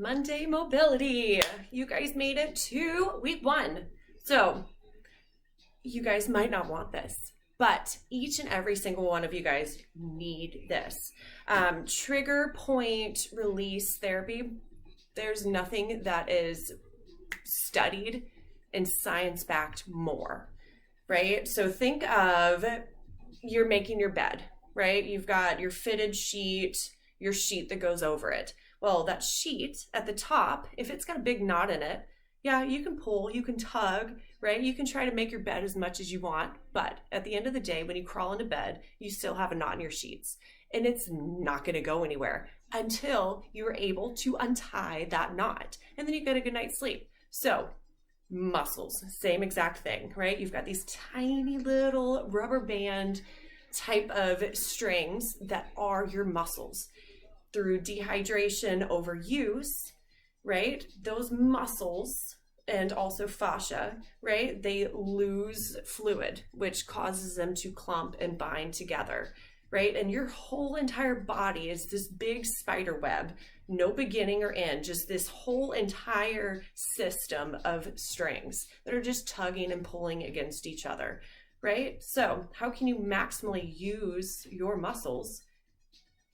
Monday mobility. You guys made it to week 1. So you guys might not want this, but each and every single one of you guys need this. Trigger point release therapy. There's nothing that is studied and science-backed more, right? So think of you're making your bed, right? You've got your fitted sheet, your sheet that goes over it. Well, that sheet at the top, if it's got a big knot in it, yeah, you can pull, you can tug, right? You can try to make your bed as much as you want, but at the end of the day, when you crawl into bed, you still have a knot in your sheets, and it's not going to go anywhere until you're able to untie that knot, and then you get a good night's sleep. So muscles, same exact thing, right? You've got these tiny little rubber band type of strings that are your muscles. Through dehydration, overuse, right? Those muscles and also fascia, right? They lose fluid, which causes them to clump and bind together, right? And your whole entire body is this big spider web, no beginning or end, just this whole entire system of strings that are just tugging and pulling against each other, right? So how can you maximally use your muscles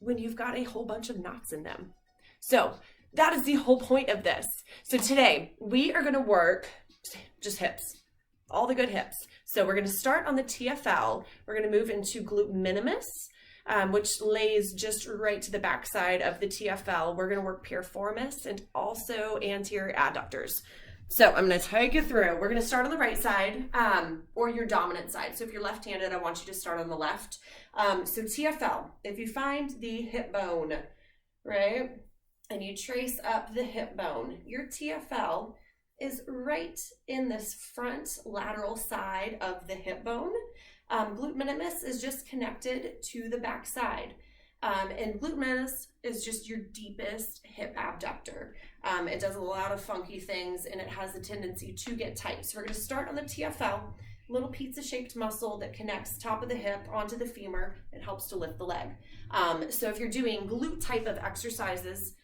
when you've got a whole bunch of knots in them? So that is the whole point of this. So today we are going to work just hips, all the good hips. So we're going to start on the TFL. We're going to move into glute minimus, which lays just right to the backside of the TFL. We're going to work piriformis and also anterior adductors. So I'm going to take you through. We're going to start on the right side, or your dominant side. So if you're left-handed, I want you to start on the left. So TFL, if you find the hip bone, right, and you trace up the hip bone, your TFL is right in this front lateral side of the hip bone. Glute minimus is just connected to the back side. And glute minimus is just your deepest hip abductor. It does a lot of funky things and it has a tendency to get tight. So we're going to start on the TFL, little pizza-shaped muscle that connects top of the hip onto the femur. It helps to lift the leg. So if you're doing glute type of exercises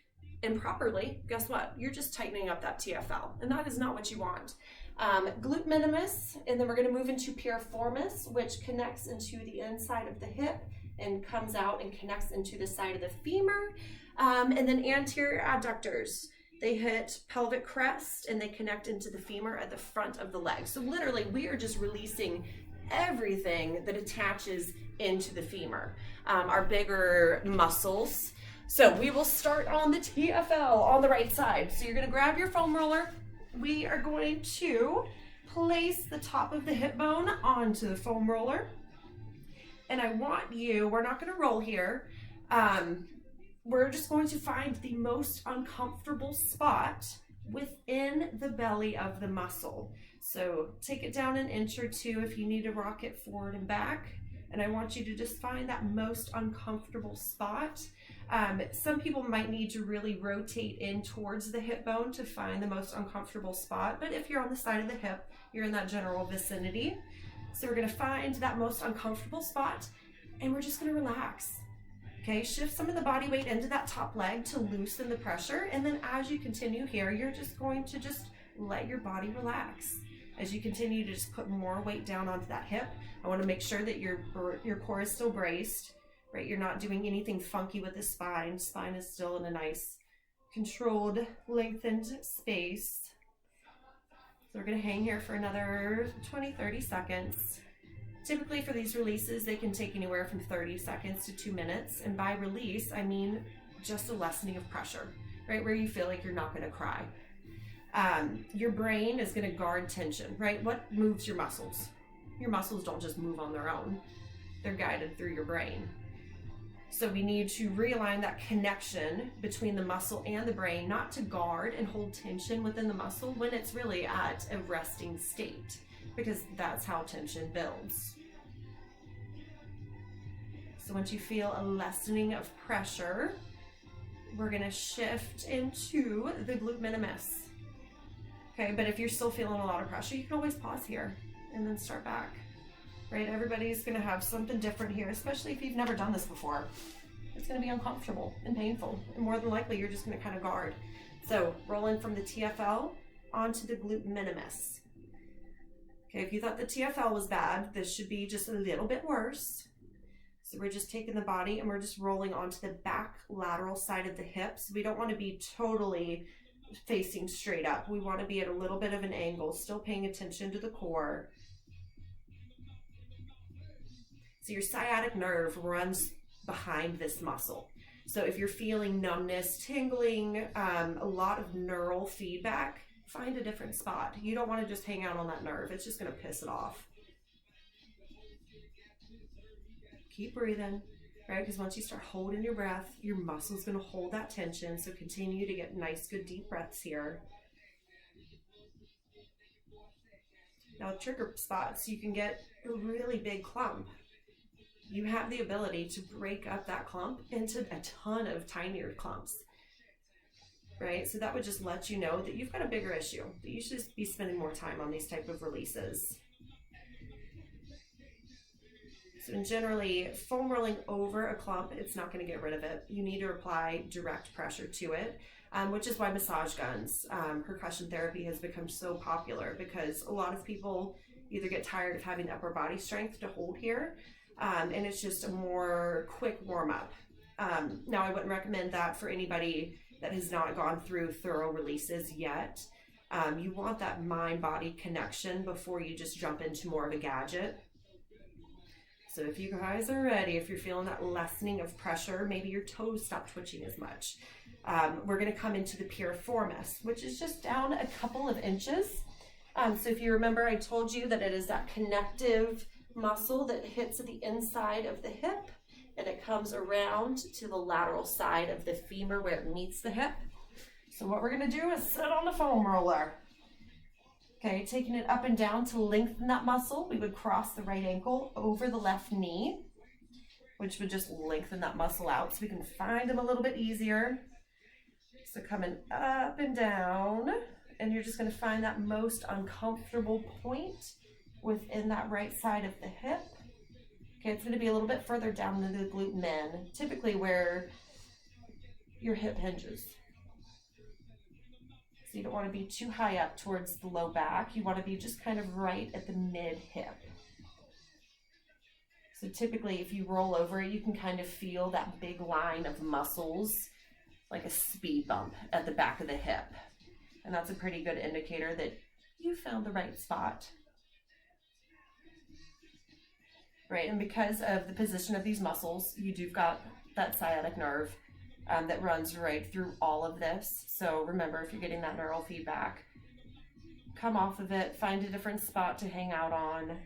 improperly, guess what? You're just tightening up that TFL, and that is not what you want. Glute minimus, and then we're going to move into piriformis, which connects into the inside of the hip and comes out and connects into the side of the femur. And then anterior adductors, they hit pelvic crest and they connect into the femur at the front of the leg. So literally we are just releasing everything that attaches into the femur, our bigger muscles. So we will start on the TFL on the right side. So you're going to grab your foam roller. We are going to place the top of the hip bone onto the foam roller. And I want you, we're not going to roll here. We're just going to find the most uncomfortable spot within the belly of the muscle. So take it down 1 inch or 2 if you need to rock it forward and back. And I want you to just find that most uncomfortable spot. Some people might need to really rotate in towards the hip bone to find the most uncomfortable spot. But if you're on the side of the hip, you're in that general vicinity. So we're going to find that most uncomfortable spot and we're just going to relax. Okay, shift some of the body weight into that top leg to loosen the pressure. And then as you continue here, you're just going to just let your body relax. As you continue to just put more weight down onto that hip, I want to make sure that your core is still braced, right? You're not doing anything funky with the spine. Spine is still in a nice, controlled, lengthened space. So we're going to hang here for another 20-30 seconds. Typically for these releases, they can take anywhere from 30 seconds to 2 minutes. And by release, I mean just a lessening of pressure, right? Where you feel like you're not going to cry. Your brain is going to guard tension, right? What moves your muscles? Your muscles don't just move on their own. They're guided through your brain. So we need to realign that connection between the muscle and the brain, not to guard and hold tension within the muscle when it's really at a resting state, because that's how tension builds. So once you feel a lessening of pressure, we're going to shift into the glute minimus. Okay, but if you're still feeling a lot of pressure, you can always pause here and then start back. Right? Everybody's going to have something different here, especially if you've never done this before. it's going to be uncomfortable and painful. And more than likely, you're just going to kind of guard. So roll in from the TFL onto the glute minimus. Okay, if you thought the TFL was bad, this should be just a little bit worse. So we're just taking the body and we're just rolling onto the back lateral side of the hips. We don't want to be totally facing straight up. We want to be at a little bit of an angle, still paying attention to the core. So your sciatic nerve runs behind this muscle. So if you're feeling numbness, tingling, a lot of neural feedback, find a different spot. You don't want to just hang out on that nerve. It's just going to piss it off. Keep breathing, right? Because once you start holding your breath, your muscle's going to hold that tension. So continue to get nice, good, deep breaths here. Now, trigger spots, you can get a really big clump. You have the ability to break up that clump into a ton of tinier clumps, right? So that would just let you know that you've got a bigger issue, that you should just be spending more time on these type of releases. So generally, foam rolling over a clump, it's not going to get rid of it. You need to apply direct pressure to it, which is why massage guns, percussion therapy has become so popular, because a lot of people either get tired of having the upper body strength to hold here, and it's just a more quick warm-up. Now, I wouldn't recommend that for anybody that has not gone through thorough releases yet. You want that mind-body connection before you just jump into more of a gadget. So if you guys are ready, if you're feeling that lessening of pressure, maybe your toes stop twitching as much, we're going to come into the piriformis, which is just down a couple of inches. So if you remember, I told you that it is that connective muscle that hits at the inside of the hip, and it comes around to the lateral side of the femur where it meets the hip. So what we're going to do is sit on the foam roller. Okay, taking it up and down to lengthen that muscle, we would cross the right ankle over the left knee, which would just lengthen that muscle out so we can find them a little bit easier. So coming up and down, and you're just going to find that most uncomfortable point within that right side of the hip. Okay, it's going to be a little bit further down than the glute min, typically where your hip hinges. So you don't want to be too high up towards the low back. You want to be just kind of right at the mid hip. So typically if you roll over, you can kind of feel that big line of muscles, like a speed bump at the back of the hip. And that's a pretty good indicator that you found the right spot. Right, and because of the position of these muscles, you've got that sciatic nerve that runs right through all of this. So remember, if you're getting that neural feedback, come off of it, find a different spot to hang out on. And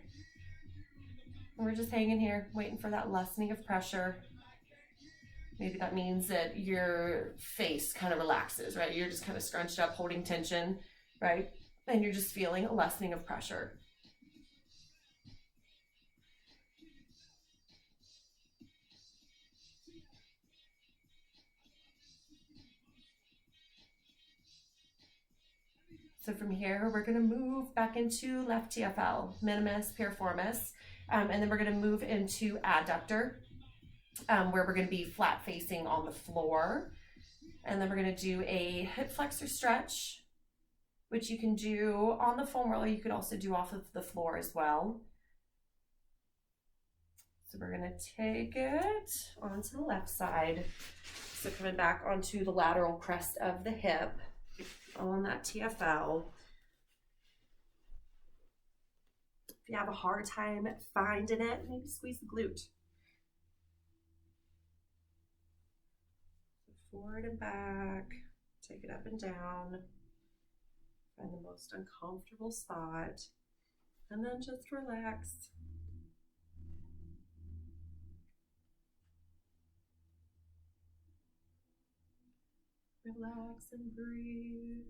we're just hanging here, waiting for that lessening of pressure. Maybe that means that your face kind of relaxes, right? You're just kind of scrunched up, holding tension, right? And you're just feeling a lessening of pressure. So from here, we're going to move back into left TFL, minimus, piriformis, and then we're going to move into adductor, where we're going to be flat facing on the floor. And then we're going to do a hip flexor stretch, which you can do on the foam roller. You could also do off of the floor as well. So we're going to take it onto the left side. So coming back onto the lateral crest of the hip on that TFL. If you have a hard time finding it, maybe squeeze the glute. Forward and back, take it up and down, find the most uncomfortable spot, and then just relax. Relax and breathe.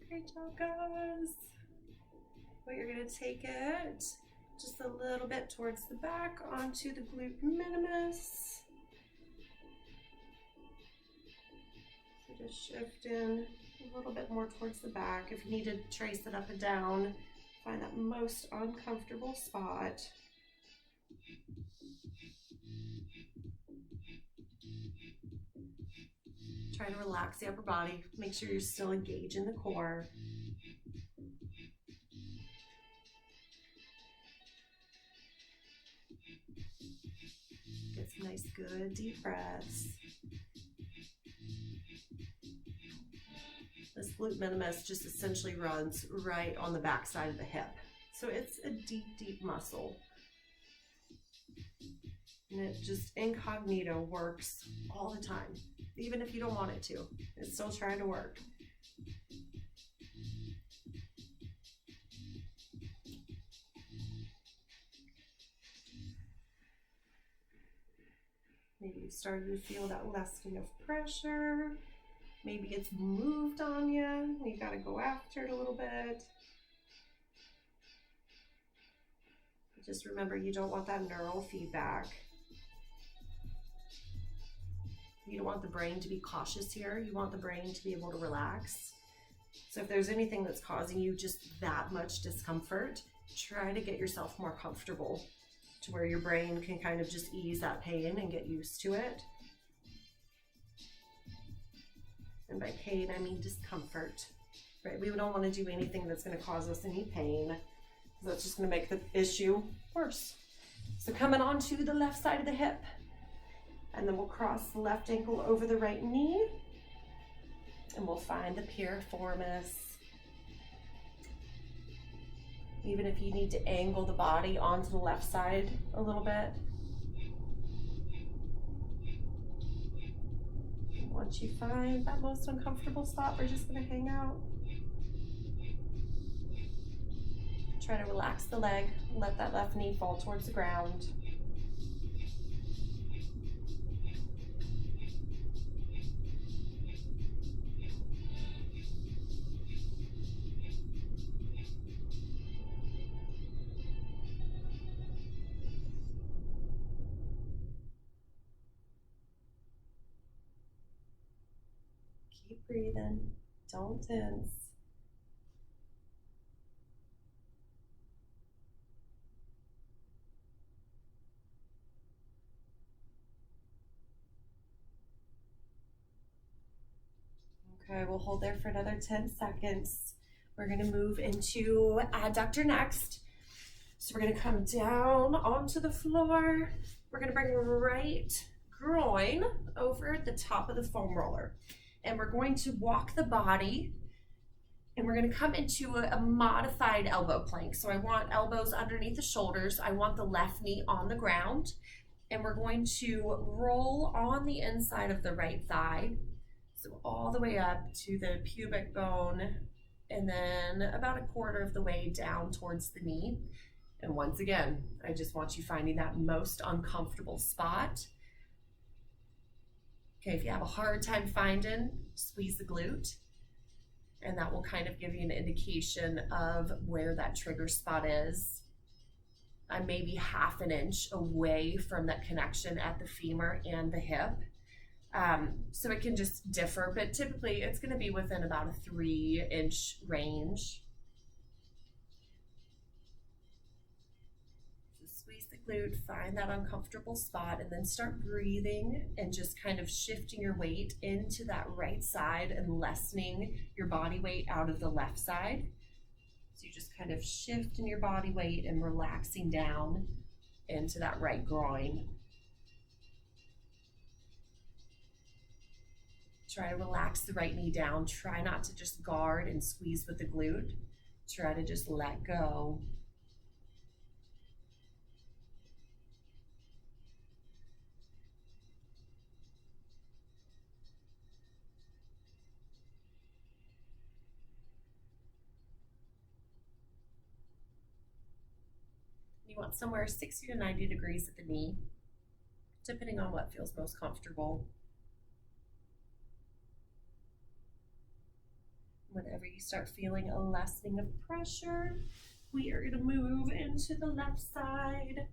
Great job, guys. Well, you're going to take it just a little bit towards the back onto the glute minimus. So just shift in a little bit more towards the back. If you need to trace it up and down, find that most uncomfortable spot. Try to relax the upper body. Make sure you're still engaged in the core. Get some nice, good, deep breaths. This glute minimus just essentially runs right on the back side of the hip. So it's a deep, deep muscle. And it just incognito works all the time. Even if you don't want it to, it's still trying to work. Maybe you've started to feel that lessening of pressure. Maybe it's moved on you. You got to go after it a little bit. Just remember, you don't want that neural feedback. You don't want the brain to be cautious here. You want the brain to be able to relax. So if there's anything that's causing you just that much discomfort, try to get yourself more comfortable to where your brain can kind of just ease that pain and get used to it. And by pain, I mean discomfort, right? We don't want to do anything that's going to cause us any pain. That's just going to make the issue worse. So coming onto the left side of the hip, and then we'll cross the left ankle over the right knee, and we'll find the Piriformis. Even if you need to angle the body onto the left side a little bit. Once you find that most uncomfortable spot, we're just going to hang out. Try to relax the leg, let that left knee fall towards the ground. Keep breathing, don't tense. Okay, we'll hold there for another 10 seconds. We're gonna move into adductor next. So we're gonna come down onto the floor. We're gonna bring right groin over the top of the foam roller. And we're going to walk the body, and we're gonna come into a modified elbow plank. So I want elbows underneath the shoulders. I want the left knee on the ground. And we're going to roll on the inside of the right thigh. So all the way up to the pubic bone, and then about a quarter of the way down towards the knee. And once again, I just want you finding that most uncomfortable spot. Okay, if you have a hard time finding, squeeze the glute, and that will kind of give you an indication of where that trigger spot is. I'm maybe half an inch away from that connection at the femur and the hip. So it can just differ, but typically it's going to be within about a 3-inch range. So squeeze the glute, find that uncomfortable spot, and then start breathing and just kind of shifting your weight into that right side and lessening your body weight out of the left side. So you just kind of shift in your body weight and relaxing down into that right groin. Try to relax the right knee down. Try not to just guard and squeeze with the glute. Try to just let go. You want somewhere 60 to 90 degrees at the knee, depending on what feels most comfortable. Whenever you start feeling a lessening of pressure, we are gonna move into the left side.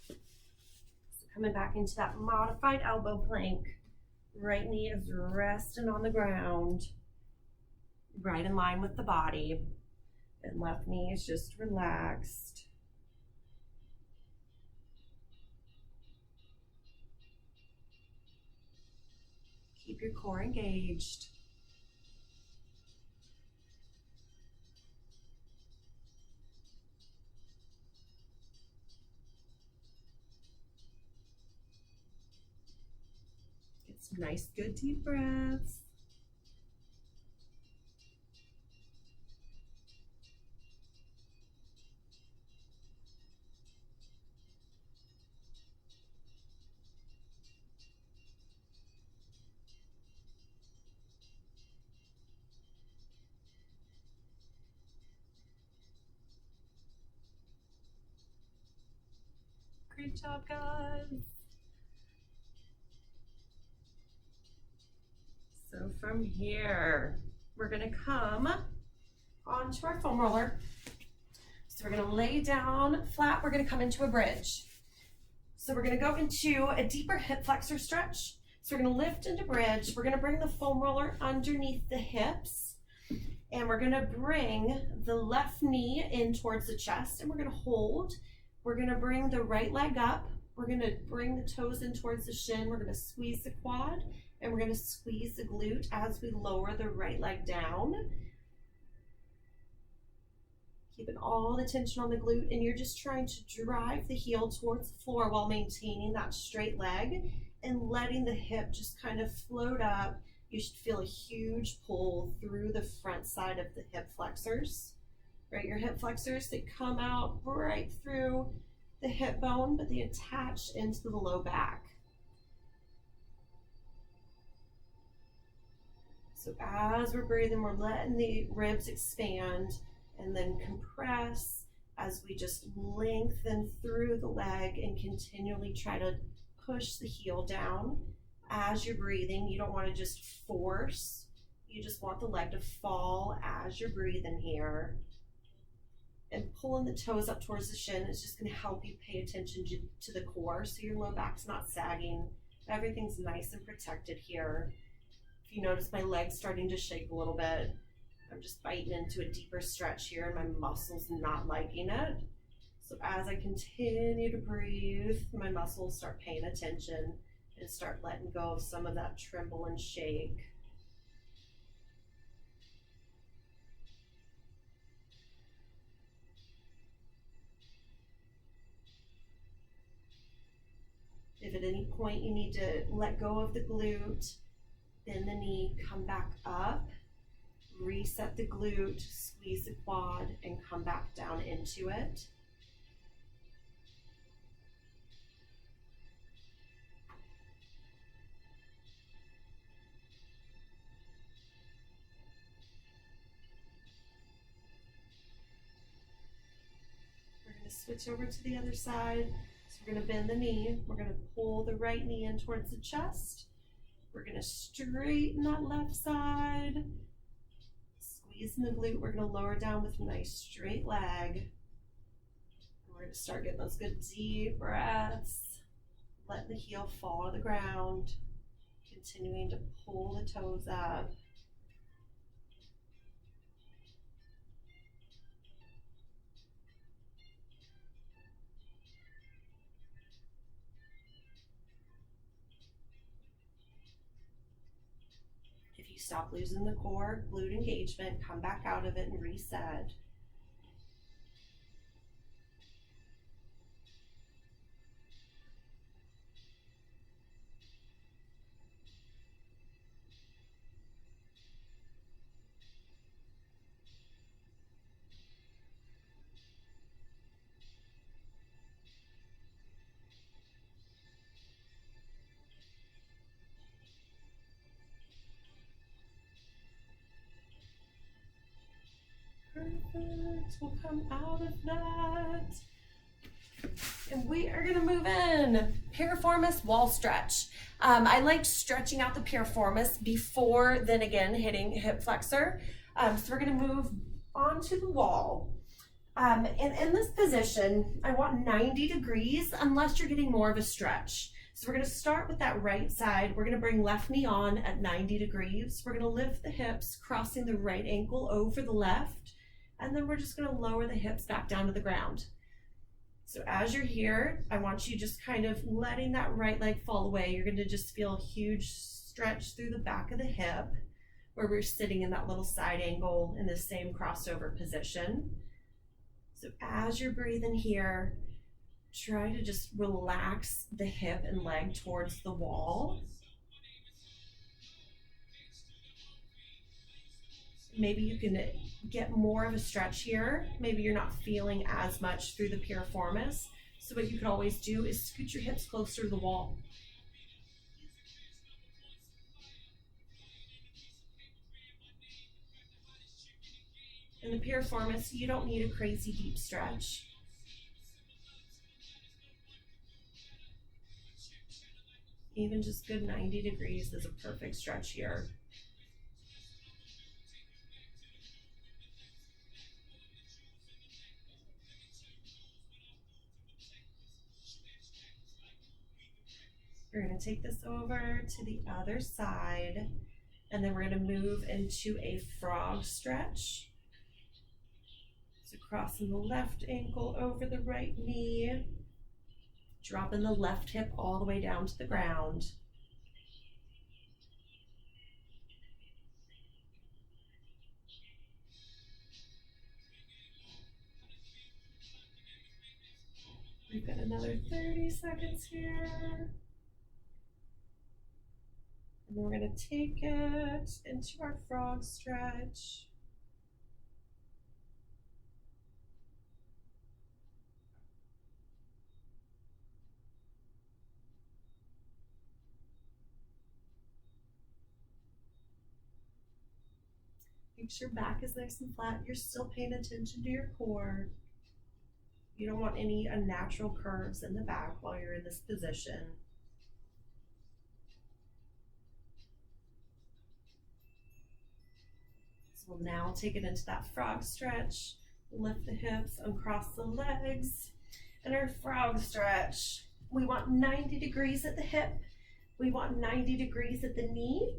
So coming back into that modified elbow plank. Right knee is resting on the ground, right in line with the body. And left knee is just relaxed. Keep your core engaged. Get some nice, good deep breaths. Great job, guys. So from here, we're gonna come onto our foam roller. So we're gonna lay down flat, we're gonna come into a bridge. So we're gonna go into a deeper hip flexor stretch. So we're gonna lift into bridge, we're gonna bring the foam roller underneath the hips, and we're gonna bring the left knee in towards the chest, and we're gonna hold. We're gonna bring the right leg up. We're gonna bring the toes in towards the shin. We're gonna squeeze the quad, and we're gonna squeeze the glute as we lower the right leg down. Keeping all the tension on the glute, and you're just trying to drive the heel towards the floor while maintaining that straight leg and letting the hip just kind of float up. You should feel a huge pull through the front side of the hip flexors. Right, your hip flexors, they come out right through the hip bone, but they attach into the low back. So as we're breathing, we're letting the ribs expand and then compress as we just lengthen through the leg and continually try to push the heel down. As you're breathing, you don't want to just force, you just want the leg to fall as you're breathing here. And pulling the toes up towards the shin is just going to help you pay attention to the core so your low back's not sagging. Everything's nice and protected here. If you notice my legs starting to shake a little bit, I'm just biting into a deeper stretch here and my muscles not liking it. So as I continue to breathe, my muscles start paying attention and start letting go of some of that tremble and shake. If at any point you need to let go of the glute, bend the knee, come back up, reset the glute, squeeze the quad, and come back down into it. We're going to switch over to the other side. So we're going to bend the knee. We're going to pull the right knee in towards the chest. We're going to straighten that left side. Squeezing the glute. We're going to lower down with a nice straight leg. And we're going to start getting those good deep breaths. Letting the heel fall to the ground. Continuing to pull the toes up. If you stop losing the core, glute engagement, come back out of it and reset. Perfect. We'll come out of that. And we are going to move in. Piriformis wall stretch. I liked stretching out the piriformis before then again hitting hip flexor. So we're going to move onto the wall. And in this position, I want 90 degrees unless you're getting more of a stretch. So we're going to start with that right side. We're going to bring left knee on at 90 degrees. We're going to lift the hips, crossing the right ankle over the left. And then we're just going to lower the hips back down to the ground. So as you're here, I want you just kind of letting that right leg fall away. You're going to just feel a huge stretch through the back of the hip where we're sitting in that little side angle in the same crossover position. So as you're breathing here, try to just relax the hip and leg towards the wall. Maybe you can get more of a stretch here. Maybe you're not feeling as much through the piriformis. So what you could always do is scoot your hips closer to the wall. In the piriformis, you don't need a crazy deep stretch. Even just good 90 degrees is a perfect stretch here. We're going to take this over to the other side, and then we're going to move into a frog stretch. So crossing the left ankle over the right knee, dropping the left hip all the way down to the ground. We've got another 30 seconds here. And we're going to take it into our frog stretch. Make sure your back is nice and flat. You're still paying attention to your core. You don't want any unnatural curves in the back while you're in this position. So we'll now take it into that frog stretch. Lift the hips, uncross the legs. And our frog stretch, we want 90 degrees at the hip. We want 90 degrees at the knee.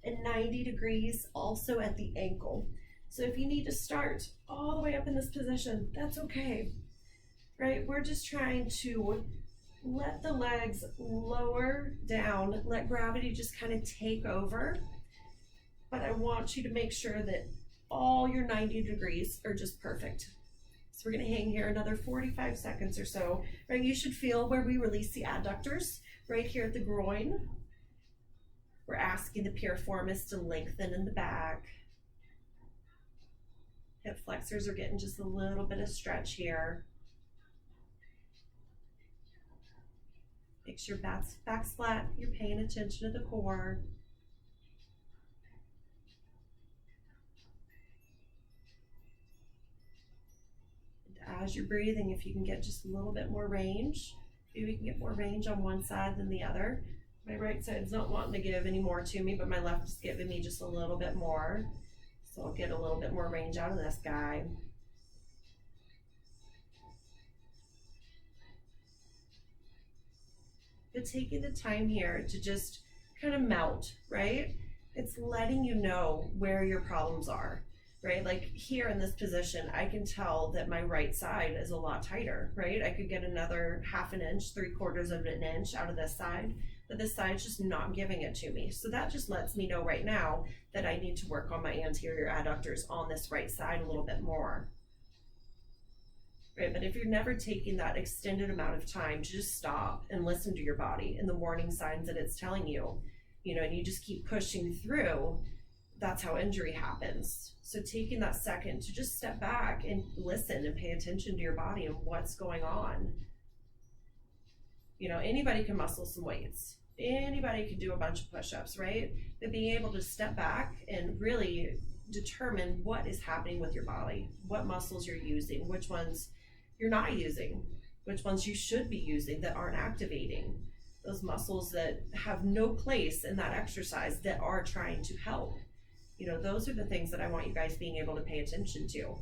And 90 degrees also at the ankle. So if you need to start all the way up in this position, that's okay, right? We're just trying to let the legs lower down, let gravity just kind of take over. But I want you to make sure that all your 90 degrees are just perfect. So we're going to hang here another 45 seconds or so, right? You should feel where we release the adductors right here at the groin. We're asking the piriformis to lengthen in the back. Hip flexors are getting just a little bit of stretch here. Make sure back's flat, you're paying attention to the core. And as you're breathing, if you can get just a little bit more range, maybe we can get more range on one side than the other. My right side's not wanting to give any more to me, but my left is giving me just a little bit more. So I'll get a little bit more range out of this guy. But taking the time here to just kind of melt, right? It's letting you know where your problems are, right? Like here in this position, I can tell that my right side is a lot tighter, right? I could get another half an inch, 3/4 of an inch out of this side. But this side's just not giving it to me. So that just lets me know right now that I need to work on my anterior adductors on this right side a little bit more. Right, but if you're never taking that extended amount of time to just stop and listen to your body and the warning signs that it's telling you, and you just keep pushing through, that's how injury happens. So taking that second to just step back and listen and pay attention to your body and what's going on. Anybody can muscle some weights. Anybody can do a bunch of push-ups, right? But being able to step back and really determine what is happening with your body, what muscles you're using, which ones you're not using, which ones you should be using that aren't activating, those muscles that have no place in that exercise that are trying to help. Those are the things that I want you guys being able to pay attention to.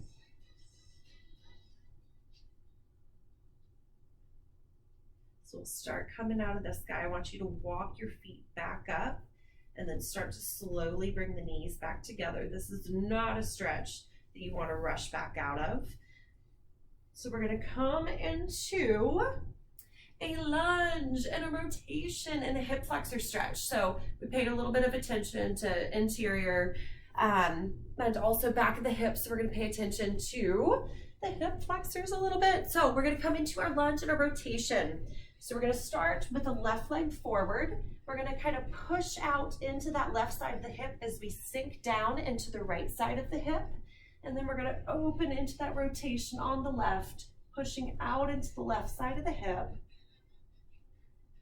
So we'll start coming out of this guy. I want you to walk your feet back up and then start to slowly bring the knees back together. This is not a stretch that you want to rush back out of. So we're going to come into a lunge and a rotation and a hip flexor stretch. So we paid a little bit of attention to interior and also back of the hips. So we're going to pay attention to the hip flexors a little bit. So we're going to come into our lunge and a rotation. So we're going to start with the left leg forward. We're going to kind of push out into that left side of the hip as we sink down into the right side of the hip. And then we're going to open into that rotation on the left, pushing out into the left side of the hip.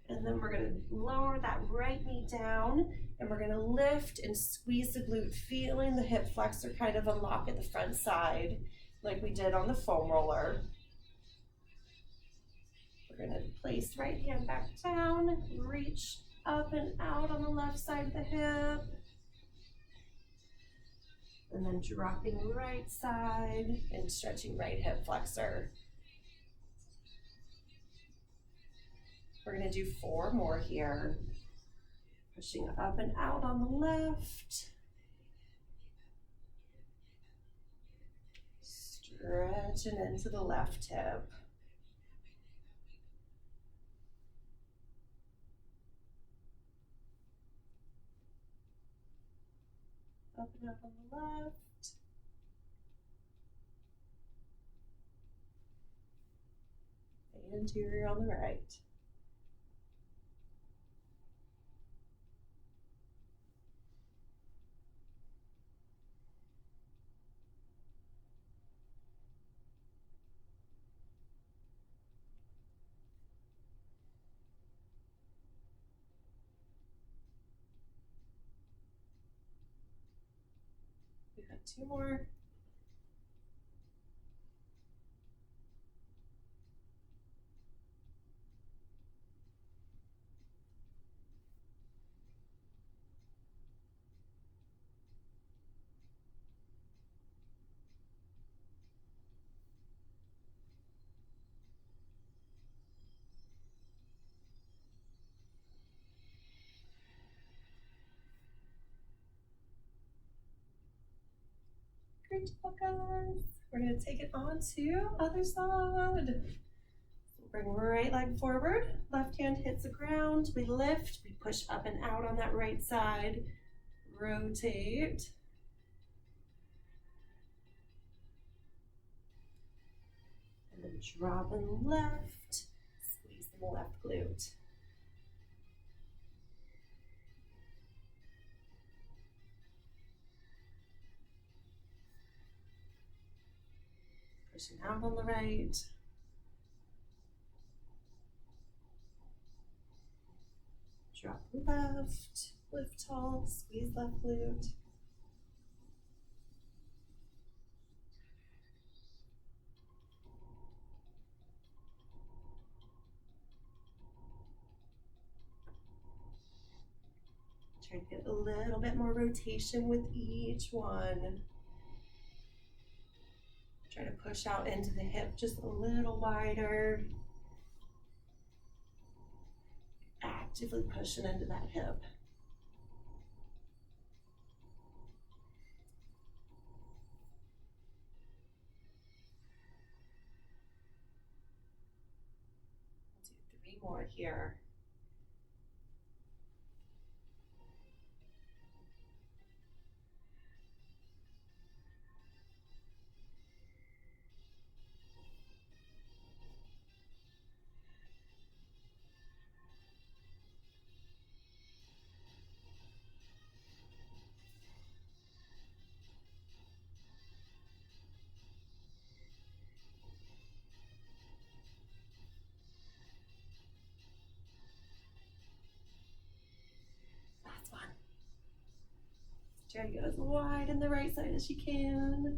And then we're going to lower that right knee down, and we're going to lift and squeeze the glute, feeling the hip flexor kind of unlock at the front side like we did on the foam roller. We're going to place right hand back down, reach up and out on the left side of the hip. And then dropping right side and stretching right hip flexor. We're going to do 4 more here. Pushing up and out on the left. Stretching into the left hip. Up and up on the left. Anterior on the right. We got 2 more. Great job, guys. We're going to take it on to other side. So bring right leg forward, left hand hits the ground, we lift, we push up and out on that right side, rotate. And then drop and left, squeeze the left glute. Pushing out on the right. Drop left, lift tall, squeeze left glute. Try to get a little bit more rotation with each one. Try to push out into the hip just a little wider. Actively pushing into that hip. We'll do 3 more here. Try to get as wide in the right side as you can.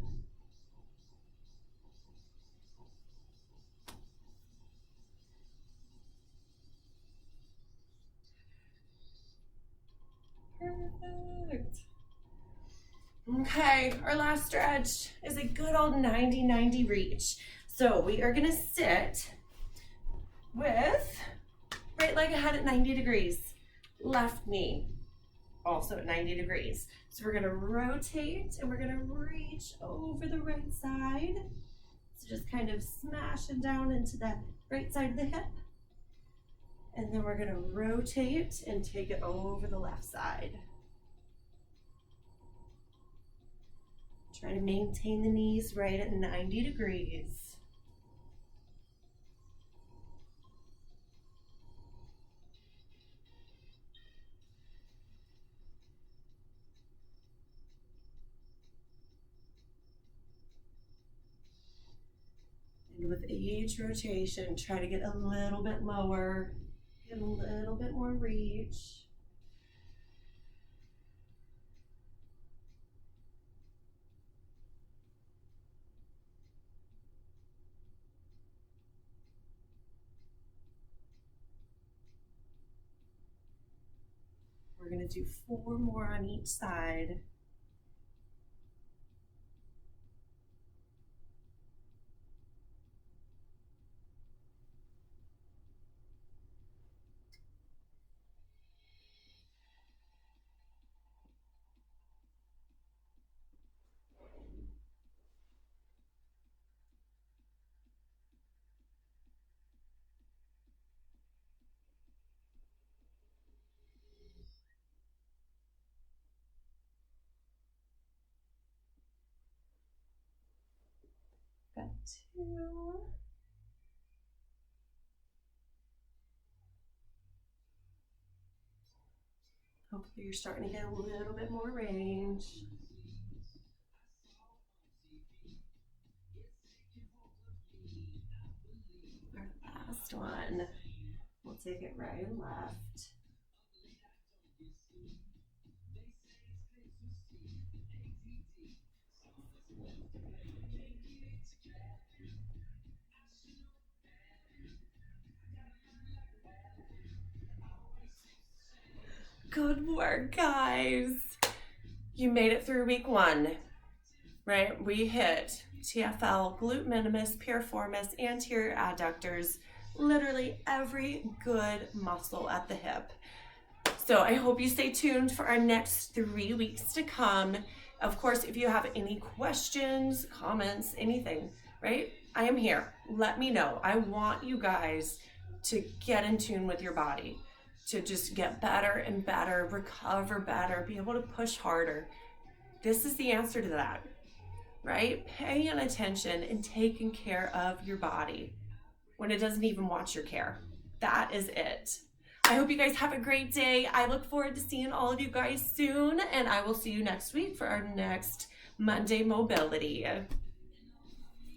Perfect. Okay, our last stretch is a good old 90-90 reach. So we are gonna sit with Right leg ahead at 90 degrees. Left knee also at 90 degrees. So we're gonna rotate and we're gonna reach over the right side. So just kind of smashing down into that right side of the hip. And then we're gonna rotate and take it over the left side. Try to maintain the knees right at 90 degrees. And with each rotation, try to get a little bit lower, get a little bit more reach. We're going to do 4 more on each side. Got 2. Hopefully you're starting to get a little bit more range. Our last one. We'll take it right and left. Good work, guys. You made it through week 1, right? We hit TFL, glute minimus, piriformis, anterior adductors, literally every good muscle at the hip. So I hope you stay tuned for our next 3 weeks to come. Of course, if you have any questions, comments, anything, right? I am here. Let me know. I want you guys to get in tune with your body, to just get better and better, recover better, be able to push harder. This is the answer to that, right? Paying attention and taking care of your body when it doesn't even want your care. That is it. I hope you guys have a great day. I look forward to seeing all of you guys soon, and I will see you next week for our next Monday Mobility.